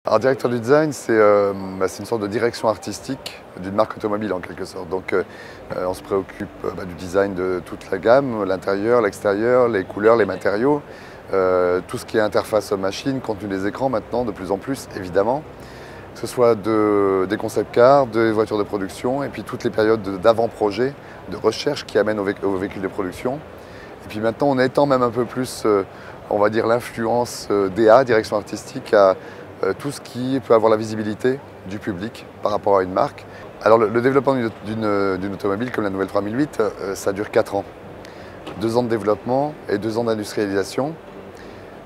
Alors, directeur du design, c'est une sorte de direction artistique d'une marque automobile en quelque sorte. Donc on se préoccupe du design de toute la gamme, l'intérieur, l'extérieur, les couleurs, les matériaux, tout ce qui est interface machine, contenu des écrans maintenant, de plus en plus évidemment. Que ce soit des concept cars, des voitures de production et puis toutes les périodes d'avant-projet, de recherche qui amènent aux véhicules de production. Et puis maintenant on étend même un peu plus, on va dire, l'influence DA, direction artistique, à tout ce qui peut avoir la visibilité du public par rapport à une marque. Alors le développement d'une automobile comme la nouvelle 3008, ça dure 4 ans. 2 ans de développement et 2 ans d'industrialisation.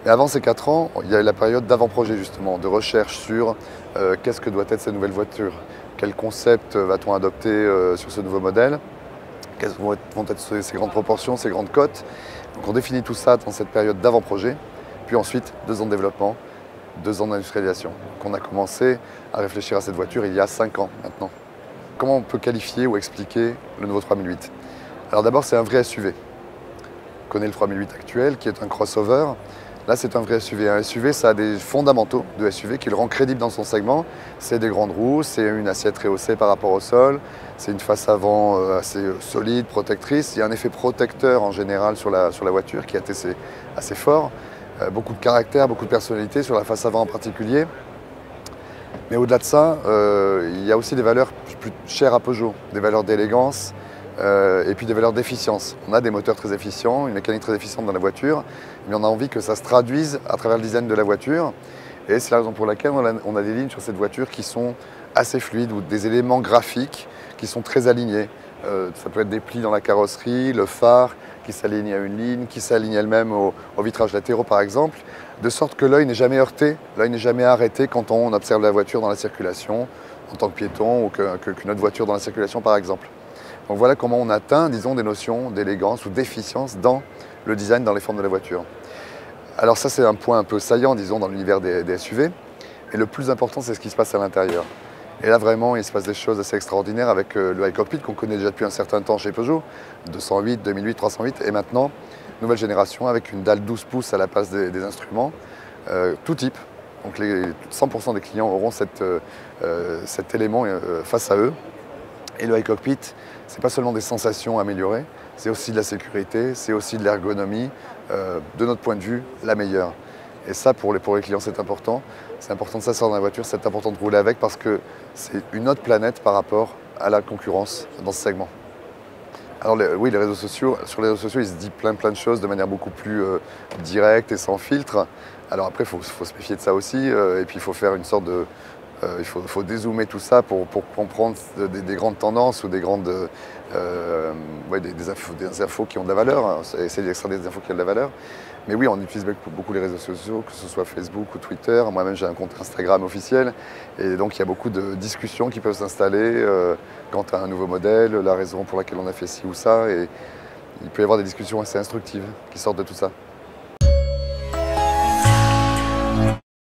Et avant ces 4 ans, il y a la période d'avant-projet justement, de recherche sur qu'est-ce que doit être cette nouvelle voiture, quel concept va-t-on adopter sur ce nouveau modèle, quelles vont être ses grandes proportions, ses grandes cotes. Donc on définit tout ça dans cette période d'avant-projet, puis ensuite 2 ans de développement, 2 ans d'industrialisation. Donc on a commencé à réfléchir à cette voiture il y a 5 ans maintenant. Comment on peut qualifier ou expliquer le nouveau 3008? Alors d'abord, c'est un vrai SUV. On connaît le 3008 actuel qui est un crossover. Là, c'est un vrai SUV. Un SUV, ça a des fondamentaux de SUV qui le rend crédible dans son segment. C'est des grandes roues, c'est une assiette rehaussée par rapport au sol, c'est une face avant assez solide, protectrice. Il y a un effet protecteur en général sur la voiture qui est assez fort. Beaucoup de caractère, beaucoup de personnalité sur la face avant en particulier. Mais au-delà de ça, il y a aussi des valeurs plus chères à Peugeot, des valeurs d'élégance et puis des valeurs d'efficience. On a des moteurs très efficients, une mécanique très efficiente dans la voiture, mais on a envie que ça se traduise à travers le design de la voiture. Et c'est la raison pour laquelle on a des lignes sur cette voiture qui sont assez fluides ou des éléments graphiques qui sont très alignés. Ça peut être des plis dans la carrosserie, le phare qui s'aligne à une ligne, qui s'aligne elle-même au vitrage latéraux par exemple, de sorte que l'œil n'est jamais heurté, l'œil n'est jamais arrêté quand on observe la voiture dans la circulation, en tant que piéton ou qu'une autre voiture dans la circulation par exemple. Donc voilà comment on atteint, disons, des notions d'élégance ou d'efficience dans le design, dans les formes de la voiture. Alors ça, c'est un point un peu saillant, disons, dans l'univers des SUV. Et le plus important, c'est ce qui se passe à l'intérieur. Et là, vraiment, il se passe des choses assez extraordinaires avec le iCockpit qu'on connaît déjà depuis un certain temps chez Peugeot, 208, 2008, 308, et maintenant, nouvelle génération avec une dalle 12 pouces à la place des instruments, tout type. Donc 100% des clients auront cet élément face à eux. Et le iCockpit, c'est pas seulement des sensations améliorées, c'est aussi de la sécurité, c'est aussi de l'ergonomie, de notre point de vue, la meilleure. Et ça, pour les clients, c'est important. C'est important de s'asseoir dans la voiture, c'est important de rouler avec parce que c'est une autre planète par rapport à la concurrence dans ce segment. Alors oui, les réseaux sociaux, sur les réseaux sociaux, il se dit plein de choses de manière beaucoup plus directe et sans filtre. Alors après, il faut se méfier de ça aussi, et puis il faut faire une sorte de... il faut dézoomer tout ça pour comprendre des grandes tendances ou des infos qui ont de la valeur, hein, essayer d'extraire des infos qui ont de la valeur. Mais oui, on utilise beaucoup les réseaux sociaux, que ce soit Facebook ou Twitter. Moi-même, j'ai un compte Instagram officiel. Et donc, il y a beaucoup de discussions qui peuvent s'installer quant à un nouveau modèle, la raison pour laquelle on a fait ci ou ça. Et il peut y avoir des discussions assez instructives qui sortent de tout ça.